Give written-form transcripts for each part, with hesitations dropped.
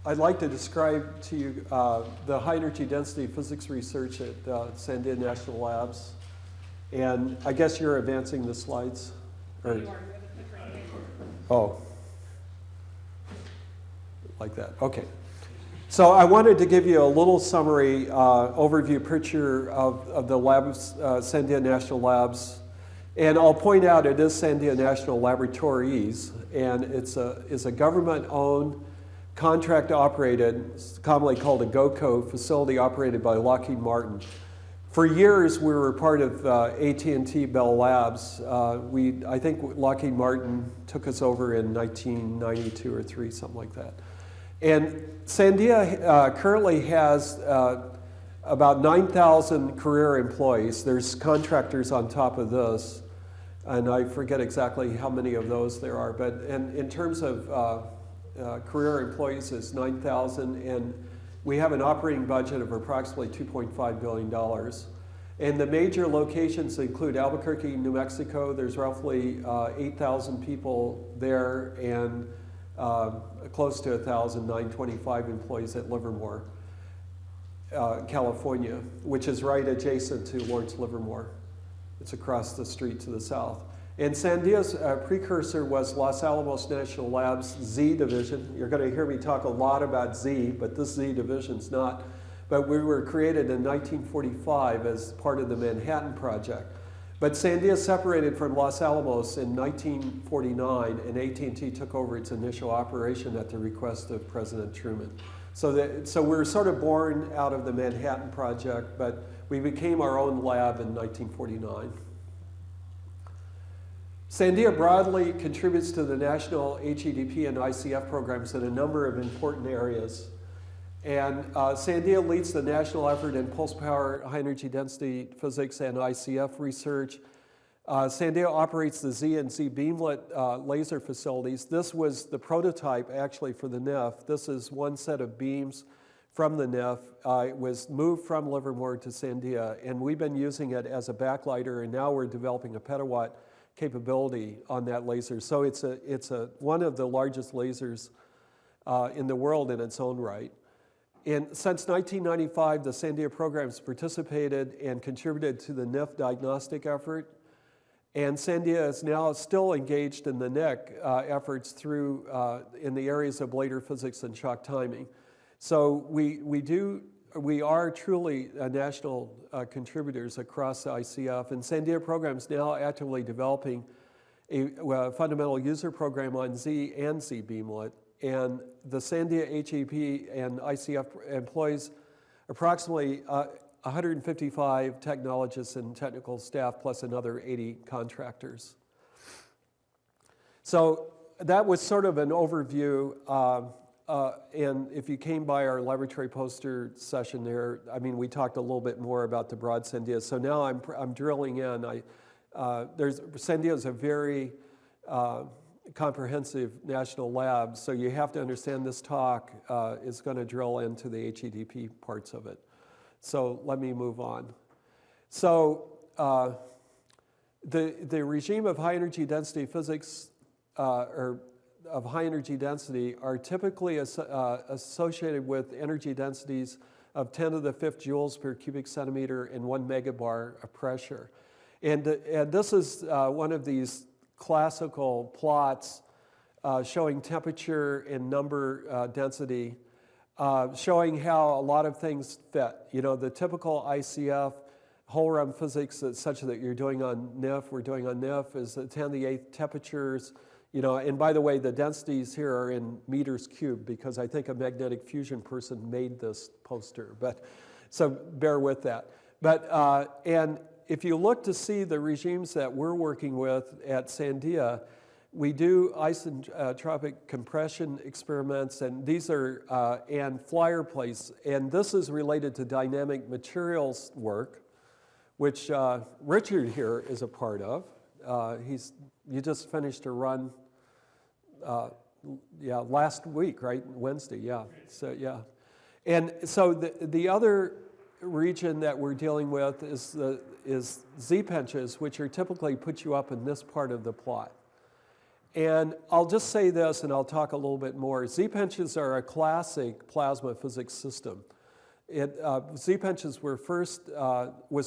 I'd like to describe to you the high energy density physics research at Sandia National Labs. And I guess you're advancing the slides? Or, oh, like that, okay. So I wanted to give you a little summary overview picture of the labs, Sandia National Labs. And I'll point out it is Sandia National Laboratories, and it's a government-owned, contract-operated, commonly called a GOCO facility operated by Lockheed Martin. For years, we were part of AT&T Bell Labs. I think Lockheed Martin took us over in 1992 or 3, something like that. And Sandia currently has about 9,000 career employees. There's contractors on top of this, and I forget exactly how many of those there are. But in terms of career employees, is 9,000, and we have an operating budget of approximately $2.5 billion. And the major locations include Albuquerque, New Mexico. There's roughly 8,000 people there, and close to 925 employees at Livermore, California, which is right adjacent to Lawrence Livermore. It's across the street to the south. And Sandia's precursor was Los Alamos National Labs Z division. You're going to hear me talk a lot about Z, but this Z division's not. But we were created in 1945 as part of the Manhattan Project. But Sandia separated from Los Alamos in 1949, and AT&T took over its initial operation at the request of President Truman. So we're sort of born out of the Manhattan Project, but we became our own lab in 1949. Sandia broadly contributes to the national HEDP and ICF programs in a number of important areas. And Sandia leads the national effort in pulse power, high energy density physics, and ICF research. Sandia operates the Z and Z beamlet laser facilities. This was the prototype actually for the NIF. This is one set of beams from the NIF. It was moved from Livermore to Sandia, and we've been using it as a backlighter, and now we're developing a petawatt capability on that laser. So it's one of the largest lasers in the world in its own right. And since 1995, the Sandia programs participated and contributed to the NIF diagnostic effort. And Sandia is now still engaged in the NIC efforts through in the areas of laser physics and shock timing. So we are truly national contributors across the ICF, and Sandia programs now actively developing a fundamental user program on Z and Z beamlet. And the Sandia HEP and ICF employs approximately 155 technologists and technical staff, plus another 80 contractors. So that was sort of an overview. And if you came by our laboratory poster session there, I mean, we talked a little bit more about the broad Sandia. So now I'm drilling in. Sandia is a very comprehensive national lab, so you have to understand this talk is going to drill into the HEDP parts of it. So let me move on. So the regime of high energy density physics or of high energy density are typically associated with energy densities of 10 to the 5th joules per cubic centimeter and 1 megabar of pressure. And this is one of these classical plots showing temperature and number density, showing how a lot of things fit. You know, the typical ICF whole realm physics such that you're doing on NIF, we're doing on NIF, is 10 to the 8th temperatures. You know, and by the way, the densities here are in meters cubed because I think a magnetic fusion person made this poster. But so bear with that. But and if you look to see the regimes that we're working with at Sandia, we do isotropic compression experiments, and these are and flyer plates, and this is related to dynamic materials work, which Richard here is a part of. You just finished a run, last week, right? Wednesday, yeah. So yeah, and so the other region that we're dealing with is Z pinches, which are typically put you up in this part of the plot. And I'll just say this, and I'll talk a little bit more. Z-pinches are a classic plasma physics system. Z-pinches was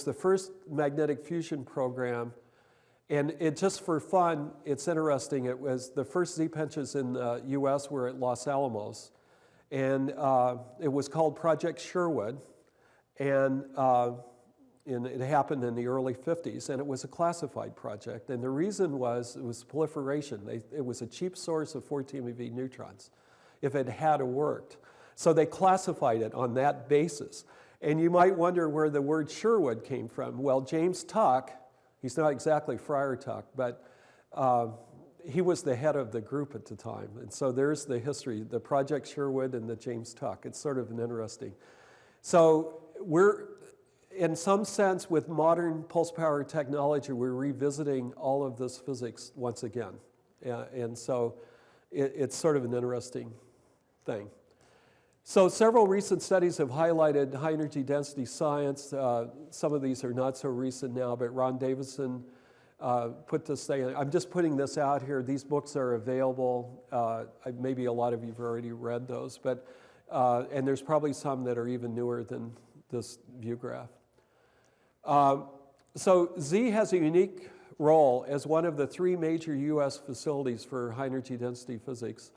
the first magnetic fusion program, and just for fun, it's interesting. It was the first Z-pinches in the U.S. were at Los Alamos, and it was called Project Sherwood, and it happened in the early 50s, and it was a classified project. And the reason was it was proliferation. It was a cheap source of 14 MeV neutrons if it had worked. So they classified it on that basis. And you might wonder where the word Sherwood came from. Well, James Tuck, he's not exactly Friar Tuck, but he was the head of the group at the time. And so there's the history, the Project Sherwood and the James Tuck. It's sort of an interesting. So we're, in some sense, with modern pulse power technology, we're revisiting all of this physics once again. And so it's sort of an interesting thing. So several recent studies have highlighted high energy density science. Some of these are not so recent now, but Ron Davison put this thing. I'm just putting this out here. These books are available. Maybe a lot of you have already read those, but and there's probably some that are even newer than this view graph. So Z has a unique role as one of the 3 major U.S. facilities for high energy density physics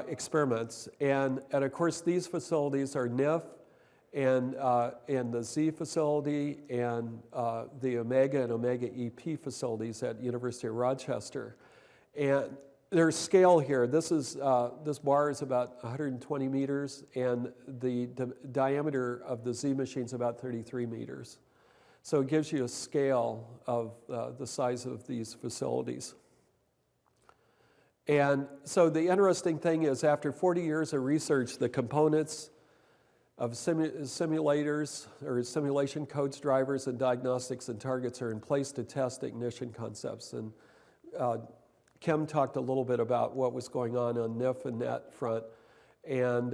experiments. And of course, these facilities are NIF and the Z facility and the Omega and Omega EP facilities at University of Rochester. And there's scale here. This bar is about 120 meters, and the diameter of the Z machine is about 33 meters. So it gives you a scale of the size of these facilities. And so the interesting thing is, after 40 years of research, the components of simulators or simulation codes, drivers, and diagnostics and targets are in place to test ignition concepts. And Kim talked a little bit about what was going on NIF and that front. And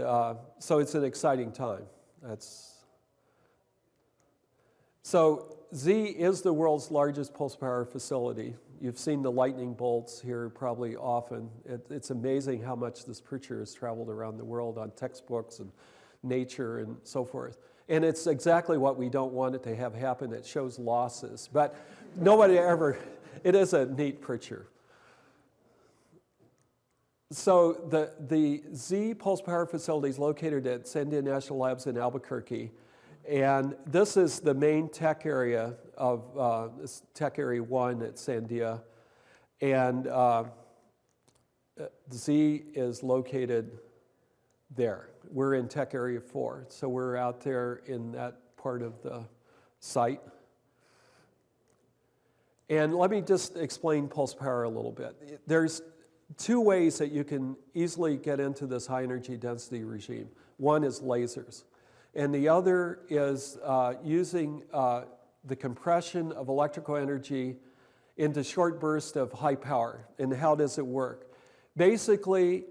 so it's an exciting time. So Z is the world's largest pulse power facility. You've seen the lightning bolts here probably often. It's amazing how much this picture has traveled around the world on textbooks and Nature and so forth. And it's exactly what we don't want it to have happen. It shows losses. But nobody ever, it is a neat picture. So the Z pulse power facility is located at Sandia National Labs in Albuquerque. And this is the main tech area of Tech Area 1 at Sandia. And Z is located there. We're in Tech Area 4. So we're out there in that part of the site. And let me just explain pulse power a little bit. There's 2 ways that you can easily get into this high energy density regime. One is lasers. And the other is using the compression of electrical energy into short bursts of high power. And how does it work? Basically,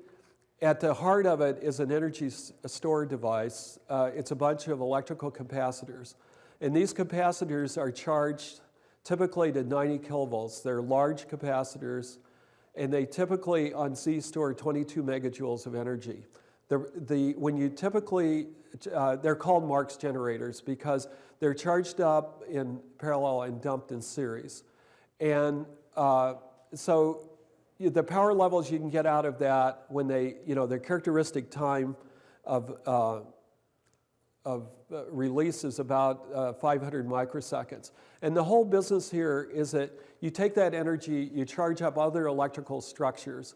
at the heart of it is an energy store device. It's a bunch of electrical capacitors. And these capacitors are charged typically to 90 kilovolts. They're large capacitors, and they typically on Z store 22 megajoules of energy. When you typically, they're called Marx generators because they're charged up in parallel and dumped in series. And so the power levels you can get out of that when their characteristic time of release is about 500 microseconds. And the whole business here is that you take that energy, you charge up other electrical structures,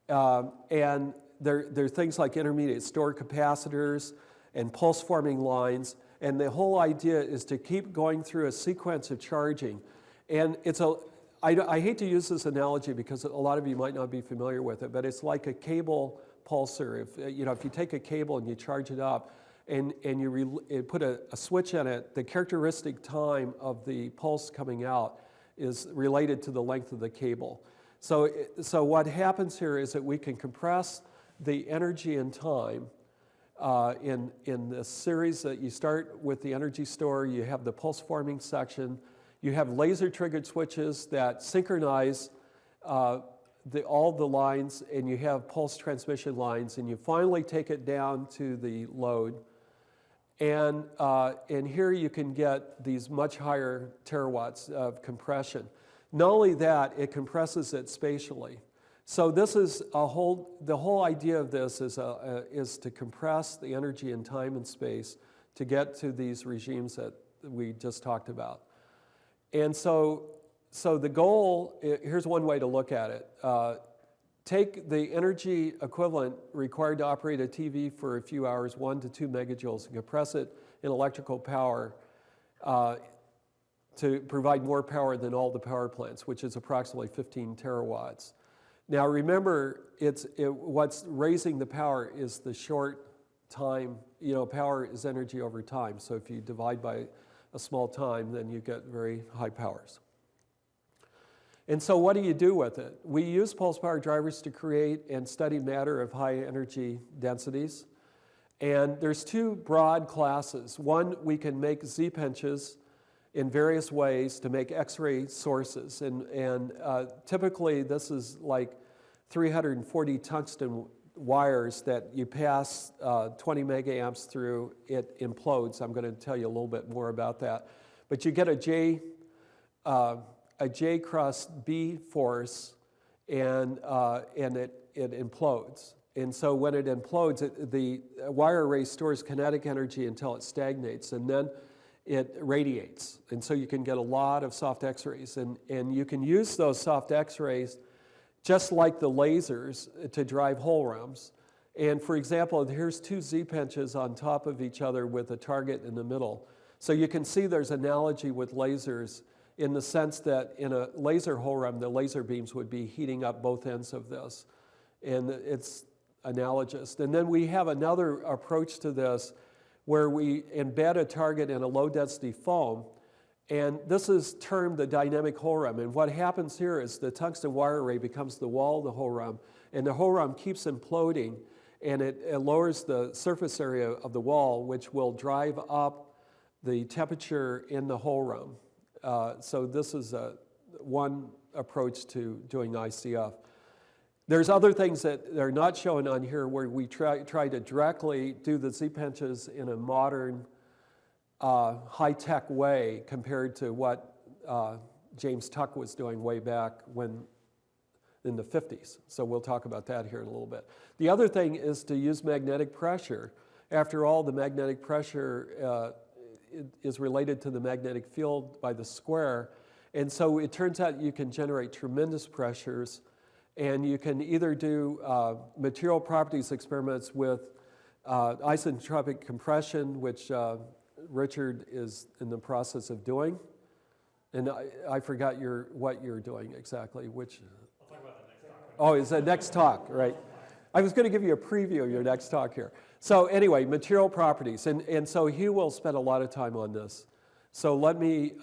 and there are things like intermediate store capacitors and pulse-forming lines, and the whole idea is to keep going through a sequence of charging. And I hate to use this analogy because a lot of you might not be familiar with it, but it's like a cable pulsar. If you take a cable and you charge it up and you put a switch in it, the characteristic time of the pulse coming out is related to the length of the cable. So what happens here is that we can compress the energy and time in this series that you start with the energy store. You have the pulse forming section. You have laser triggered switches that synchronize all the lines, and you have pulse transmission lines, and you finally take it down to the load. And here you can get these much higher terawatts of compression. Not only that, it compresses it spatially. So this is the whole idea of this is to compress the energy in time and space to get to these regimes that we just talked about. And so the goal, here's one way to look at it. Take the energy equivalent required to operate a TV for a few hours, 1 to 2 megajoules, and compress it in electrical power to provide more power than all the power plants, which is approximately 15 terawatts. Now remember, what's raising the power is the short time. Power is energy over time. So if you divide by a small time, then you get very high powers. And so what do you do with it? We use pulse power drivers to create and study matter of high energy densities. And there's two broad classes. One, we can make Z-pinches in various ways to make X-ray sources. And typically this is like 340 tungsten wires that you pass 20 megaamps through, it implodes. I'm going to tell you a little bit more about that. But you get a J cross B force, and it implodes. And so when it implodes, the wire array stores kinetic energy until it stagnates, and then it radiates. And so you can get a lot of soft X-rays. And you can use those soft X-rays just like the lasers to drive holograms. And for example, here's two Z-pinches on top of each other with a target in the middle. So you can see there's analogy with lasers in the sense that in a laser hologram, the laser beams would be heating up both ends of this. And it's analogous. And then we have another approach to this where we embed a target in a low-density foam. And this is termed the dynamic hologram. And what happens here is the tungsten wire array becomes the wall of the hologram, and the hologram keeps imploding, and it lowers the surface area of the wall, which will drive up the temperature in the hologram. So this is one approach to doing ICF. There's other things that are not shown on here where we try to directly do the Z-pinches in a modern high-tech way compared to what James Tuck was doing way back in the 50s. So we'll talk about that here in a little bit. The other thing is to use magnetic pressure. After all, the magnetic pressure is related to the magnetic field by the square. And so it turns out you can generate tremendous pressures, and you can either do material properties experiments with isotropic compression, which Richard is in the process of doing. And I forgot what you're doing exactly. Which? I'll talk about the next talk. Oh, it's the next talk, right? I was going to give you a preview of your next talk here. So anyway, material properties. And so Hugh will spend a lot of time on this. So let me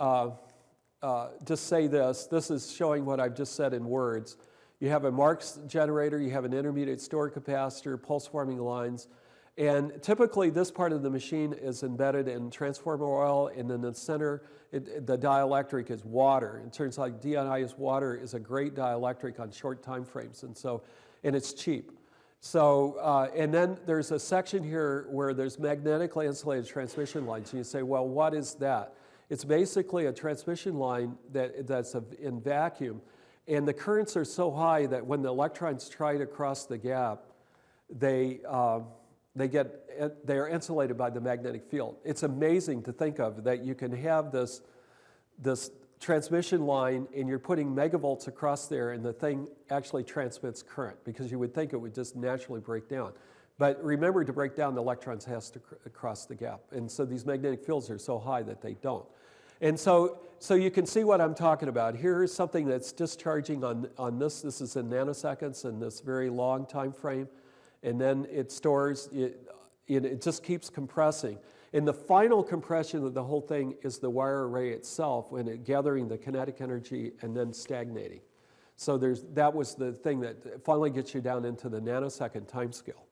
just say this. This is showing what I've just said in words. You have a Marx generator, you have an intermediate storage capacitor, pulse forming lines, and typically this part of the machine is embedded in transformer oil, and in the center, the dielectric is water. It turns out deionized water is a great dielectric on short time frames, and it's cheap. So, and then there's a section here where there's magnetically insulated transmission lines, and you say, well, what is that? It's basically a transmission line that's in vacuum, and the currents are so high that when the electrons try to cross the gap, they are insulated by the magnetic field. It's amazing to think of that you can have this transmission line and you're putting megavolts across there and the thing actually transmits current, because you would think it would just naturally break down. But remember, to break down, the electrons has to cross the gap. And so these magnetic fields are so high that they don't. And so you can see what I'm talking about. Here's something that's discharging on this. This is in nanoseconds in this very long time frame. And then it stores, it just keeps compressing. And the final compression of the whole thing is the wire array itself, when it gathering the kinetic energy and then stagnating. So that was the thing that finally gets you down into the nanosecond time scale.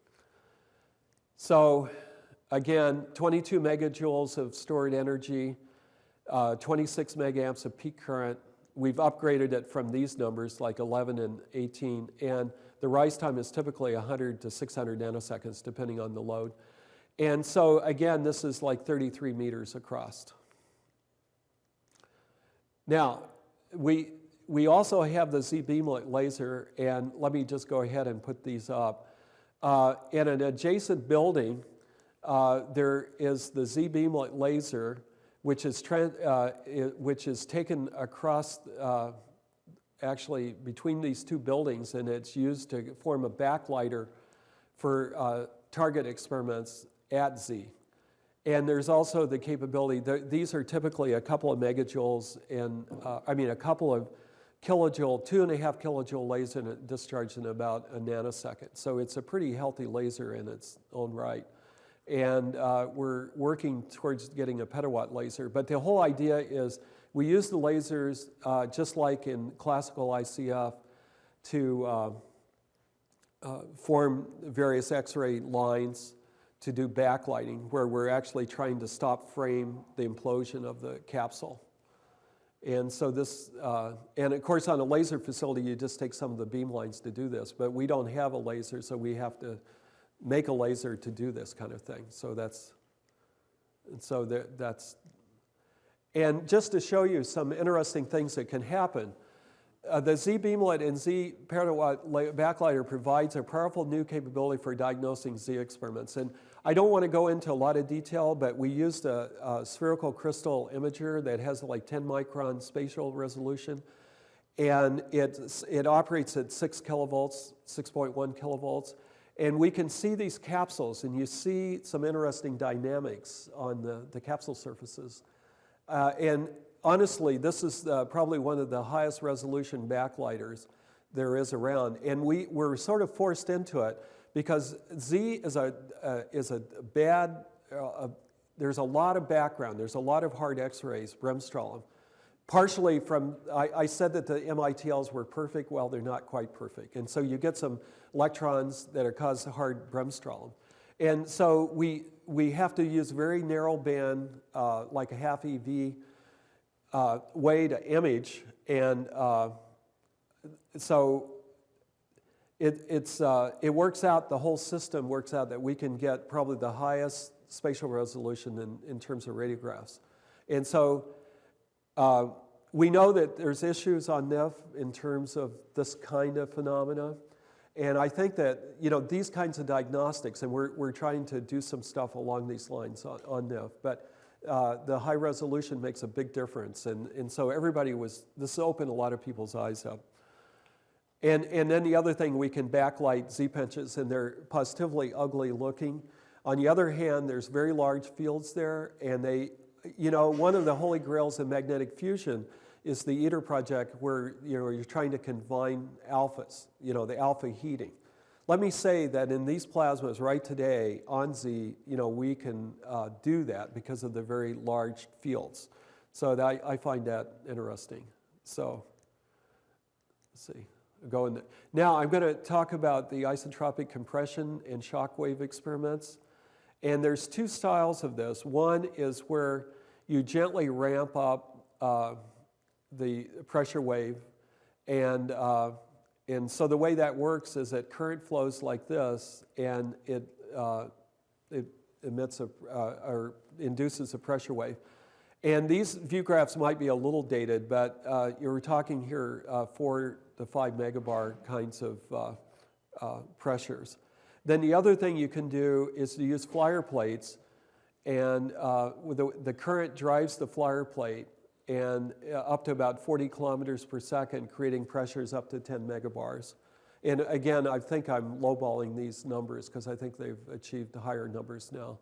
So again, 22 megajoules of stored energy, 26 megaamps of peak current, we've upgraded it from these numbers, like 11 and 18, and the rise time is typically 100 to 600 nanoseconds, depending on the load. And so again, this is like 33 meters across. Now, we also have the Z-beamlet laser, and let me just go ahead and put these up. In an adjacent building, there is the Z-beamlet laser, which is taken across, actually between these two buildings, and it's used to form a backlighter for target experiments at Z. And there's also the capability, these are typically a couple of megajoules and, a couple of kilojoule, 2.5 kilojoule laser discharged in about a nanosecond. So it's a pretty healthy laser in its own right. And we're working towards getting a petawatt laser. But the whole idea is we use the lasers, just like in classical ICF, to form various X-ray lines to do backlighting, where we're actually trying to stop frame the implosion of the capsule. And so this, and of course on a laser facility, you just take some of the beam lines to do this, but we don't have a laser, so we have to make a laser to do this kind of thing. So that's, and just to show you some interesting things that can happen, the Z-beamlet and Z-petawatt backlighter provides a powerful new capability for diagnosing Z experiments. And I don't want to go into a lot of detail, but we used a spherical crystal imager that has like 10 micron spatial resolution. And it operates at 6 kilovolts, 6.1 kilovolts. And we can see these capsules, and you see some interesting dynamics on the capsule surfaces. And honestly, this is probably one of the highest resolution backlighters there is around. And we're sort of forced into it because Z is a bad, there's a lot of background. There's a lot of hard X-rays, bremsstrahlung. Partially from, I said that the MITLs were perfect. Well, they're not quite perfect. And so you get some electrons that are caused hard bremsstrahlung. And so we have to use very narrow band, like a half EV way to image. And so it works out, the whole system works out that we can get probably the highest spatial resolution in terms of radiographs. And so we know that there's issues on NIF in terms of this kind of phenomena. And I think that, these kinds of diagnostics, and we're trying to do some stuff along these lines on NIF, but the high resolution makes a big difference. And so this opened a lot of people's eyes up. And then the other thing, we can backlight Z-pinches, and they're positively ugly looking. On the other hand, there's very large fields there, and one of the holy grails in magnetic fusion is the ITER project, where you're trying to combine alphas, the alpha heating. Let me say that in these plasmas right today on Z, we can do that because of the very large fields. So I find that interesting. So let's see. Now I'm going to talk about the isotropic compression and shockwave experiments. And there's two styles of this. One is where you gently ramp up the pressure wave, and so the way that works is that current flows like this, and it emits or induces a pressure wave. And these view graphs might be a little dated, but you're talking here 4 to 5 megabar kinds of pressures. Then the other thing you can do is to use flyer plates, and the current drives the flyer plate and up to about 40 kilometers per second, creating pressures up to 10 megabars. And again, I think I'm lowballing these numbers because I think they've achieved higher numbers now.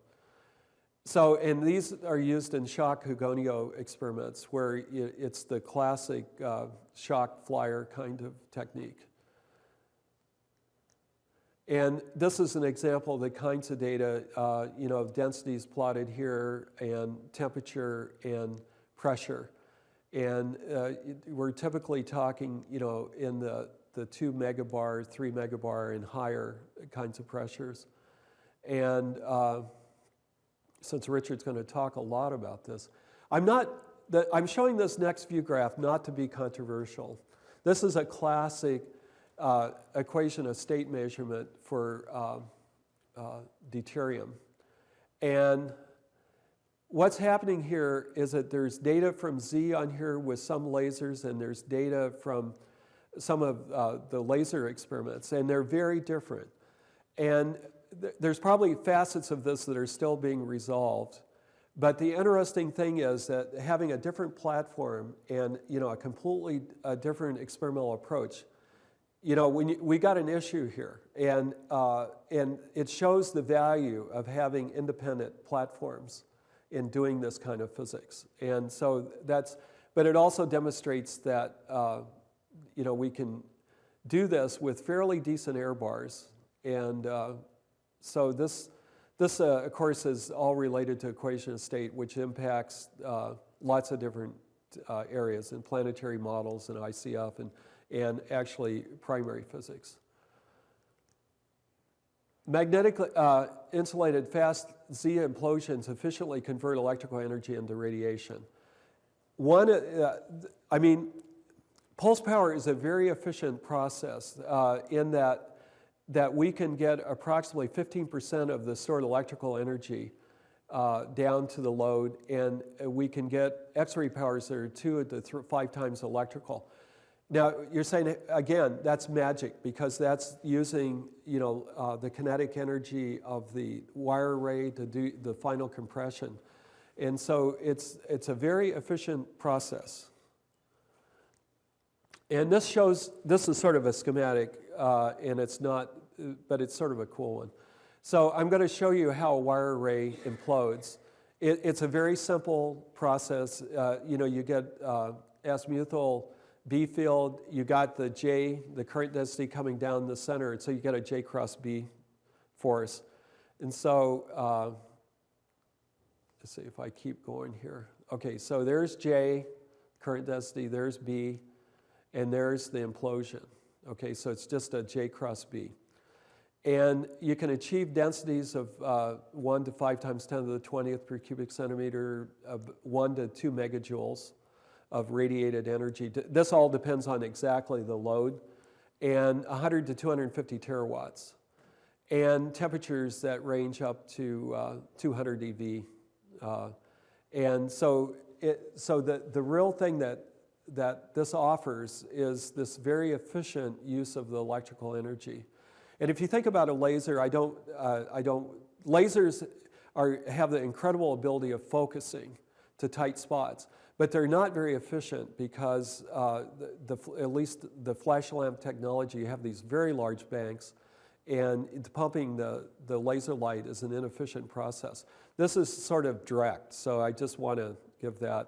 So, and these are used in shock Hugonio experiments, where it's the classic shock flyer kind of technique. And this is an example of the kinds of data, densities plotted here, and temperature and pressure. And we're typically talking, in the 2 megabar, 3 megabar, and higher kinds of pressures. And since Richard's going to talk a lot about this, I'm not I'm showing this next view graph not to be controversial. This is a classic equation of state measurement for deuterium. And what's happening here is that there's data from Z on here with some lasers, and there's data from some of the laser experiments, and they're very different. And there's probably facets of this that are still being resolved. But the interesting thing is that having a different platform and a completely different experimental approach, we got an issue here, and it shows the value of having independent platforms in doing this kind of physics. And so but it also demonstrates that we can do this with fairly decent error bars, and so this of course is all related to equation of state, which impacts lots of different areas in planetary models and ICF and actually primary physics. Magnetically insulated fast Z implosions efficiently convert electrical energy into radiation. Pulse power is a very efficient process in that we can get approximately 15% of the stored electrical energy down to the load, and we can get X-ray powers that are 2 to 5 times electrical. Now, you're saying, again, that's magic, because that's using the kinetic energy of the wire array to do the final compression. And so it's a very efficient process. And this is sort of a schematic, and it's not, but it's sort of a cool one. So I'm going to show you how a wire array implodes. It's a very simple process. You get azimuthal B field, you got the J, the current density coming down the center, and so you get a J cross B force. And so, let's see if I keep going here. Okay, so there's J, current density, there's B, and there's the implosion. Okay, so it's just a J cross B. And you can achieve densities of 1 to 5 times 10 to the 20th per cubic centimeter, of 1 to 2 megajoules of radiated energy. This all depends on exactly the load, and 100 to 250 terawatts, and temperatures that range up to 200 eV. And so the real thing that this offers is this very efficient use of the electrical energy. And if you think about a laser, lasers have the incredible ability of focusing to tight spots, but they're not very efficient because at least the flash lamp technology, you have these very large banks, and pumping the laser light is an inefficient process. This is sort of direct, so I just want to give that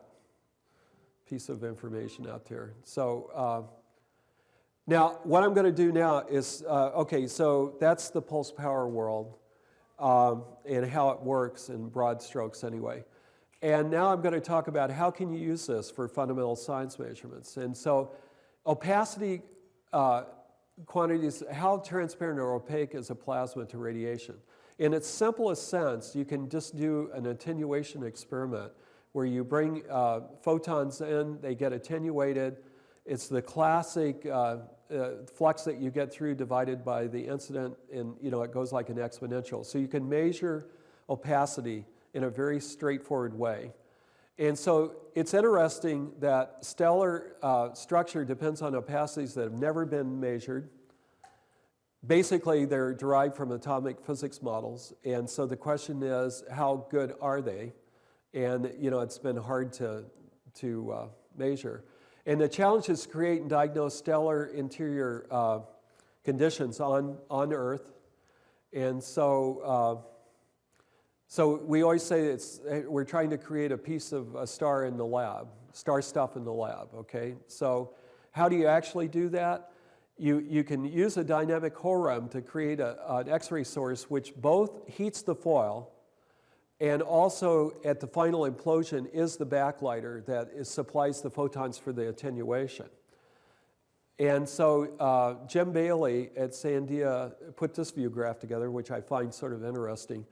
piece of information out there. So now what I'm going to do now is, okay, so that's the pulse power world and how it works in broad strokes anyway. And now I'm going to talk about how can you use this for fundamental science measurements. And so opacity quantities, how transparent or opaque is a plasma to radiation? In its simplest sense, you can just do an attenuation experiment where you bring photons in, they get attenuated. It's the classic flux that you get through divided by the incident, and it goes like an exponential. So you can measure opacity in a very straightforward way. And so it's interesting that stellar structure depends on opacities that have never been measured. Basically, they're derived from atomic physics models. And so the question is, how good are they? And it's been hard to measure. And the challenge is to create and diagnose stellar interior conditions on Earth. And so we always say we're trying to create a piece of a star in the lab, star stuff in the lab, okay? So how do you actually do that? You can use a dynamic Horum to create an X-ray source which both heats the foil and also at the final implosion is the backlighter that supplies the photons for the attenuation. And so Jim Bailey at Sandia put this view graph together, which I find sort of interesting.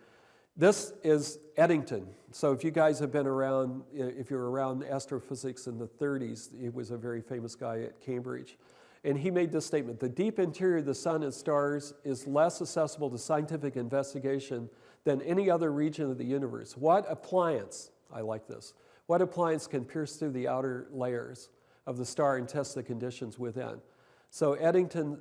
This is Eddington. So if you guys have been around, if you're around astrophysics in the 30s, he was a very famous guy at Cambridge. And he made this statement: the deep interior of the sun and stars is less accessible to scientific investigation than any other region of the universe. What appliance, I like this, what appliance can pierce through the outer layers of the star and test the conditions within? So Eddington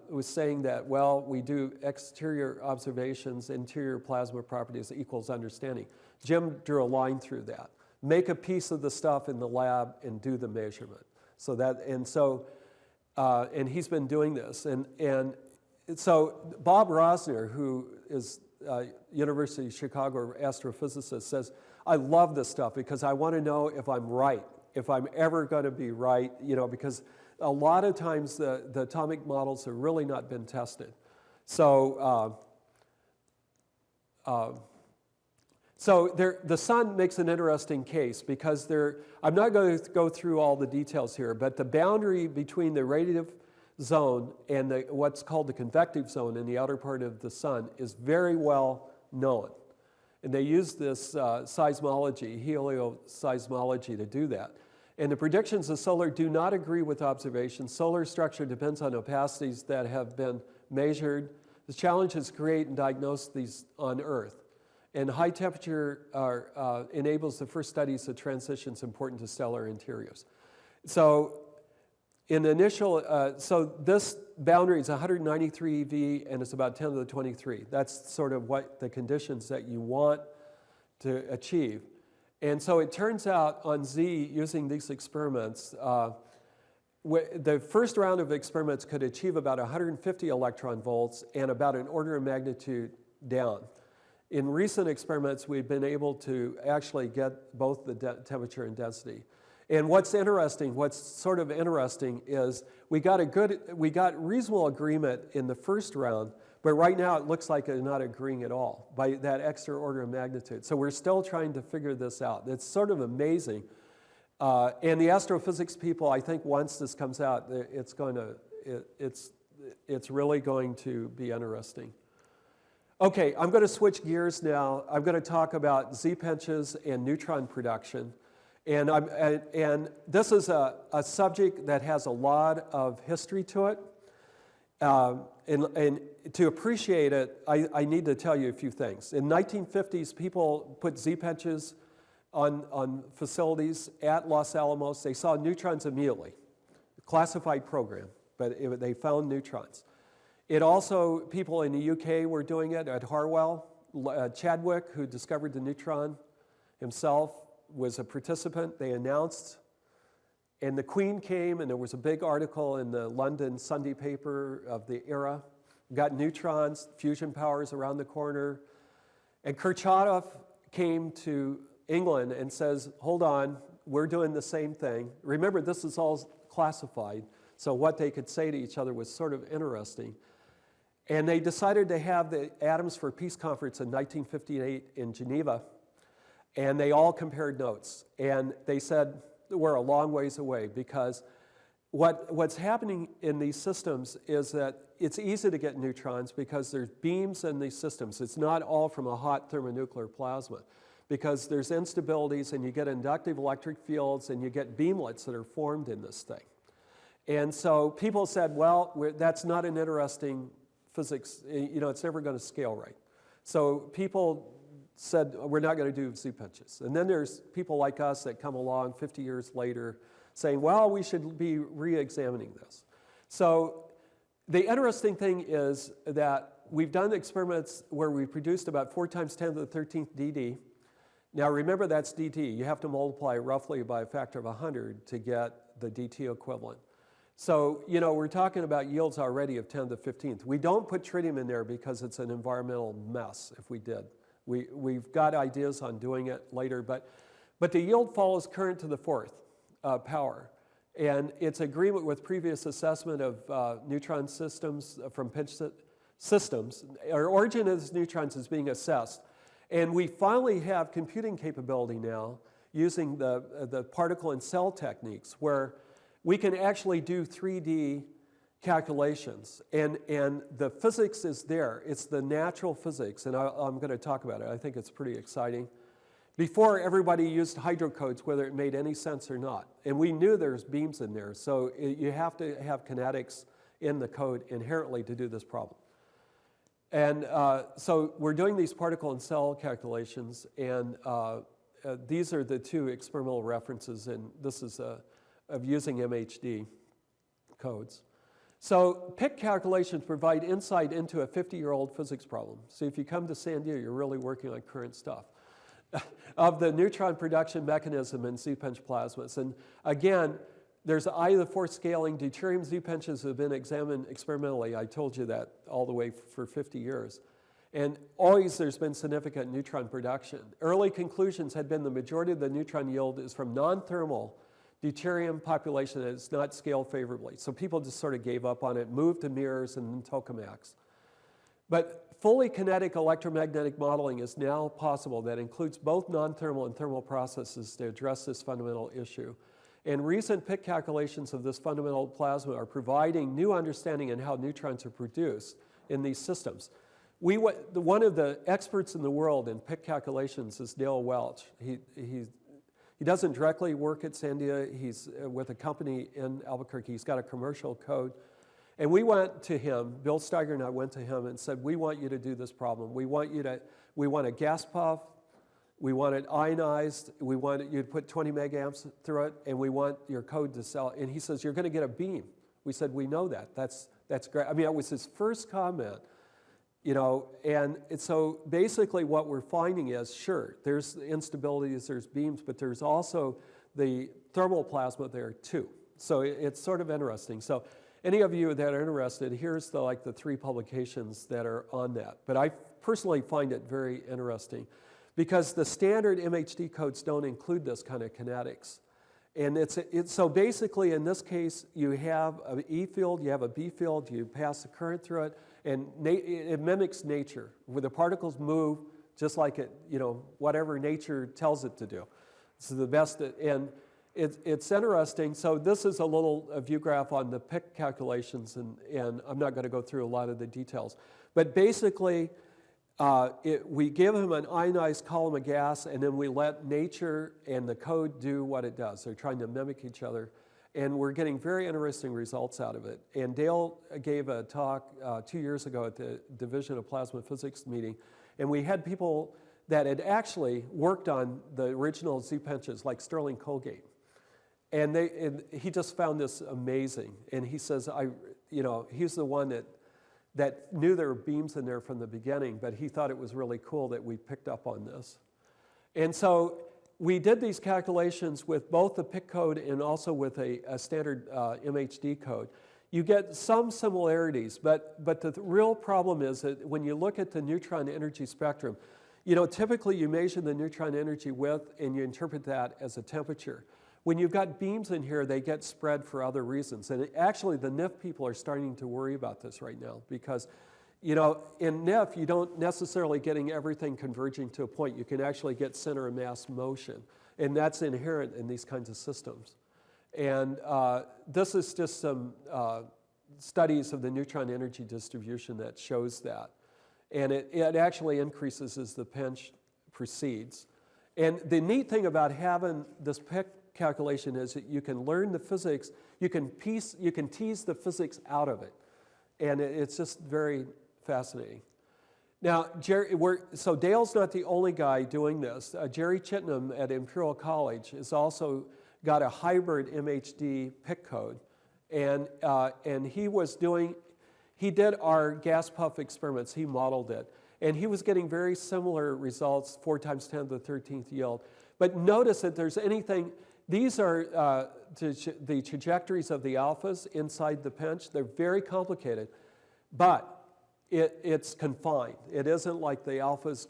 was saying that, well, we do exterior observations, interior plasma properties equals understanding. Jim drew a line through that. Make a piece of the stuff in the lab and do the measurement. So that, and he's been doing this. And so Bob Rosner, who is University of Chicago astrophysicist, says, I love this stuff because I want to know if I'm right, if I'm ever going to be right, because a lot of times the atomic models have really not been tested. So, the sun makes an interesting case because I'm not going to go through all the details here, but the boundary between the radiative zone and what's called the convective zone in the outer part of the sun is very well known. And they use this seismology, helioseismology, to do that. And the predictions of solar do not agree with observations. Solar structure depends on opacities that have been measured. The challenge is to create and diagnose these on Earth. And high temperature enables the first studies of transitions important to stellar interiors. So in the initial, so this boundary is 193 eV and it's about 10 to the 23. That's sort of what the conditions that you want to achieve. And so it turns out on Z, using these experiments, the first round of experiments could achieve about 150 electron volts and about an order of magnitude down. In recent experiments, we've been able to actually get both the temperature and density. And what's sort of interesting is we got reasonable agreement in the first round, but right now it looks like they're not agreeing at all by that extra order of magnitude. So we're still trying to figure this out. It's sort of amazing. And the astrophysics people, I think once this comes out, it's really going to be interesting. Okay, I'm going to switch gears now. I'm going to talk about Z-pinches and neutron production. And this is a subject that has a lot of history to it. And to appreciate it, I need to tell you a few things. In 1950s, people put Z-pinches on facilities at Los Alamos. They saw neutrons immediately. Classified program, but they found neutrons. It also, people in the UK were doing it at Harwell. Chadwick, who discovered the neutron himself, was a participant. They announced, and the Queen came, and there was a big article in the London Sunday paper of the era. Got neutrons, fusion powers around the corner. And Kurchatov came to England and says, hold on, we're doing the same thing. Remember, this is all classified, so what they could say to each other was sort of interesting. And they decided to have the Atoms for Peace Conference in 1958 in Geneva, and they all compared notes. And they said, we're a long ways away, because what's happening in these systems is that it's easy to get neutrons because there's beams in these systems. It's not all from a hot thermonuclear plasma, because there's instabilities and you get inductive electric fields and you get beamlets that are formed in this thing. And so people said, well, that's not an interesting physics, it's never going to scale right. So people said, we're not going to do Z-pinches. And then there's people like us that come along 50 years later saying, well, we should be re-examining this. So the interesting thing is that we've done experiments where we produced about 4 times 10 to the 13th DD. Now remember, that's DT. You have to multiply roughly by a factor of 100 to get the DT equivalent. So, we're talking about yields already of 10 to the 15th. We don't put tritium in there because it's an environmental mess if we did. We've got ideas on doing it later, but the yield follows current to the 4th power. And it's agreement with previous assessment of neutron systems from pinch systems. Our origin of neutrons is being assessed. And we finally have computing capability now using the particle and cell techniques where we can actually do 3D calculations. And the physics is there. It's the natural physics, and I'm going to talk about it. I think it's pretty exciting. Before, everybody used hydrocodes, whether it made any sense or not. And we knew there's beams in there, so you have to have kinetics in the code inherently to do this problem. And so we're doing these particle and cell calculations, and these are the two experimental references, and this is of using MHD codes. So PIC calculations provide insight into a 50-year-old physics problem. So if you come to Sandia, you're really working on current stuff of the neutron production mechanism in Z-pinch plasmas. And again, there's I-4 scaling. Deuterium Z-pinches have been examined experimentally. I told you that all the way for 50 years. And always there's been significant neutron production. Early conclusions had been the majority of the neutron yield is from non-thermal deuterium population that is not scaled favorably. So people just sort of gave up on it, moved to mirrors and then tokamaks. But fully kinetic electromagnetic modeling is now possible that includes both non-thermal and thermal processes to address this fundamental issue. And recent PIC calculations of this fundamental plasma are providing new understanding in how neutrons are produced in these systems. One of the experts in the world in PIC calculations is Dale Welch. He doesn't directly work at Sandia. He's with a company in Albuquerque. He's got a commercial code. And we went to him, Bill Steiger and I went to him and said, we want you to do this problem. We want a gas puff. We want it ionized. We want you to put 20 megamps through it, and we want your code to sell. And he says, you're going to get a beam. We said, we know that. That's great. I mean, that was his first comment. You know, and so basically what we're finding is, sure, there's instabilities, there's beams, but there's also the thermal plasma there too. So it's sort of interesting. So any of you that are interested, here's the 3 publications that are on that. But I personally find it very interesting because the standard MHD codes don't include this kind of kinetics. And so basically in this case, you have an E field, you have a B field, you pass the current through it, and it mimics nature, where the particles move just like it, whatever nature tells it to do. It's the best, and it's interesting. So this is a little view graph on the PIC calculations, and I'm not going to go through a lot of the details. But basically, we give them an ionized column of gas, and then we let nature and the code do what it does. They're trying to mimic each other. And we're getting very interesting results out of it. And Dale gave a talk 2 years ago at the Division of Plasma Physics meeting. And we had people that had actually worked on the original Z-pinches, like Sterling Colgate. And he just found this amazing. And he says, he's the one that knew there were beams in there from the beginning, but he thought it was really cool that we picked up on this. And so we did these calculations with both the PIC code and also with a standard MHD code. You get some similarities, but the real problem is that when you look at the neutron energy spectrum, typically you measure the neutron energy width and you interpret that as a temperature. When you've got beams in here, they get spread for other reasons. And actually, the NIF people are starting to worry about this right now because in NIF, you don't necessarily getting everything converging to a point. You can actually get center of mass motion, and that's inherent in these kinds of systems. And this is just some studies of the neutron energy distribution that shows that. And it actually increases as the pinch proceeds. And the neat thing about having this PIC calculation is that you can learn the physics, you can tease the physics out of it. And it's just very fascinating. Now, so Dale's not the only guy doing this. Jerry Chitnam at Imperial College has also got a hybrid MHD PIC code. And he did our gas puff experiments, he modeled it. And he was getting very similar results, 4 times 10 to the 13th yield. But notice that there's anything, these are the trajectories of the alphas inside the pinch. They're very complicated. But it's confined. It isn't like the alphas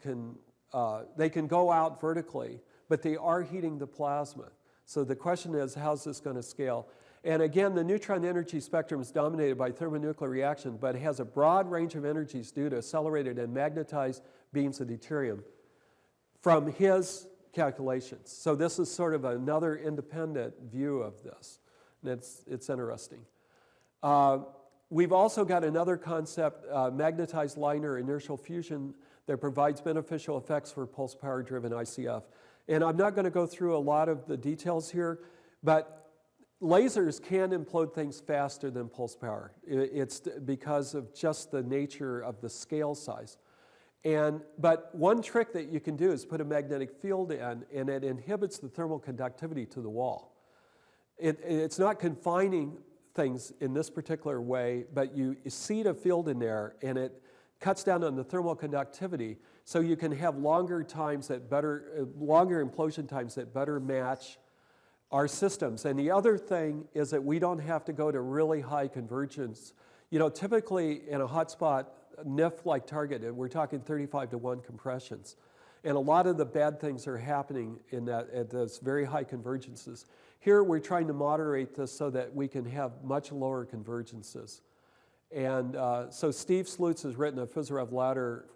they can go out vertically, but they are heating the plasma. So the question is, how's this going to scale? And again, the neutron energy spectrum is dominated by thermonuclear reaction, but it has a broad range of energies due to accelerated and magnetized beams of deuterium from his calculations. So this is sort of another independent view of this. And it's interesting. we've also got another concept, magnetized liner inertial fusion, that provides beneficial effects for pulse power driven ICF. And I'm not going to go through a lot of the details here, but lasers can implode things faster than pulse power. It's because of just the nature of the scale size. But one trick that you can do is put a magnetic field in, and it inhibits the thermal conductivity to the wall. It's not confining things in this particular way, but you seed a field in there, and it cuts down on the thermal conductivity, so you can have longer implosion times that better match our systems. And the other thing is that we don't have to go to really high convergence. Typically in a hotspot NIF-like target, we're talking 35-to-1 compressions. And a lot of the bad things are happening at those very high convergences. Here we're trying to moderate this so that we can have much lower convergences. And so Steve Slutz has written a Fizerev ladder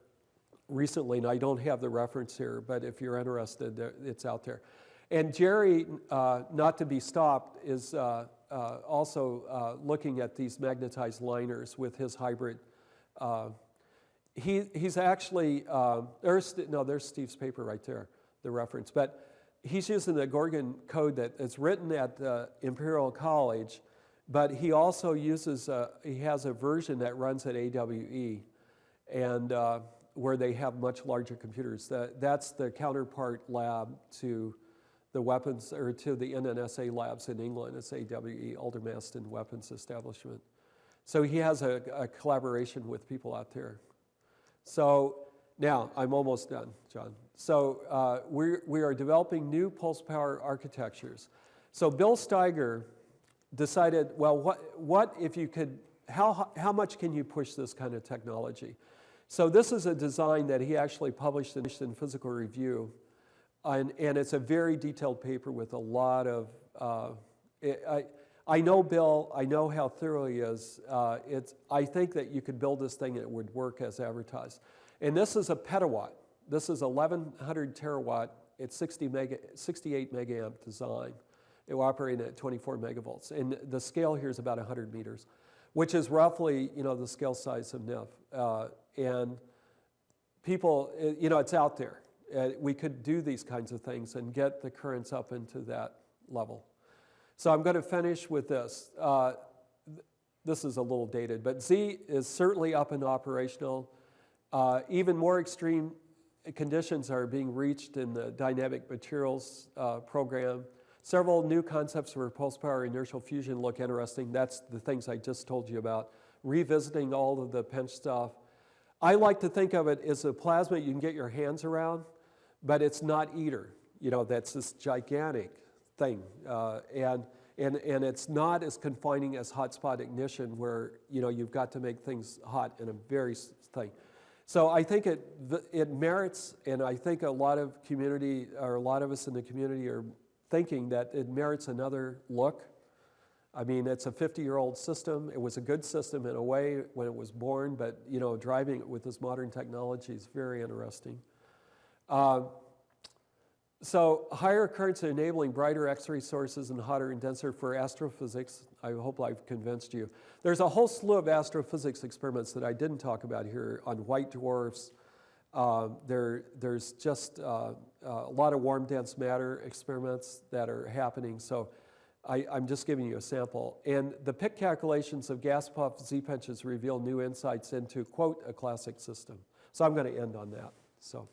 recently, and I don't have the reference here, but if you're interested, it's out there. And Jerry, not to be stopped, is also looking at these magnetized liners with his hybrid. He's actually, there's Steve's paper right there, the reference. But he's using the Gorgon code that's written at Imperial College, but he also uses, he has a version that runs at AWE, and where they have much larger computers. That's the counterpart lab to the weapons, or to the NNSA labs in England. It's AWE, Aldermaston Weapons Establishment. So he has a collaboration with people out there. So now, I'm almost done, John. So we are developing new pulse power architectures. So Bill Steiger decided, well, what if you could, how much can you push this kind of technology? So this is a design that he actually published in Physical Review, and it's a very detailed paper with a lot of, I know Bill, I know how thorough he is. I think that you could build this thing and it would work as advertised. And this is a petawatt. This is 1,100 terawatt, it's 68 megaamp design. It will operate at 24 megavolts. And the scale here is about 100 meters, which is roughly, the scale size of NIF. And people, it's out there. We could do these kinds of things and get the currents up into that level. So I'm going to finish with this. This is a little dated, but Z is certainly up and operational. Even more extreme conditions are being reached in the dynamic materials program. Several new concepts for pulse power inertial fusion look interesting. That's the things I just told you about. Revisiting all of the pinch stuff. I like to think of it as a plasma you can get your hands around, but it's not ITER. That's this gigantic thing. And it's not as confining as hotspot ignition, where you've got to make things hot in a very thing. So I think it merits, and I think a lot of community, or a lot of us in the community, are thinking that it merits another look. I mean, it's a 50-year-old system. It was a good system in a way when it was born, but driving it with this modern technology is very interesting. So higher currents are enabling brighter X-ray sources and hotter and denser for astrophysics. I hope I've convinced you. There's a whole slew of astrophysics experiments that I didn't talk about here on white dwarfs. There's just a lot of warm dense matter experiments that are happening. So I'm just giving you a sample. And the PIC calculations of gas puff Z-pinches reveal new insights into, quote, a classic system. So I'm going to end on that. So.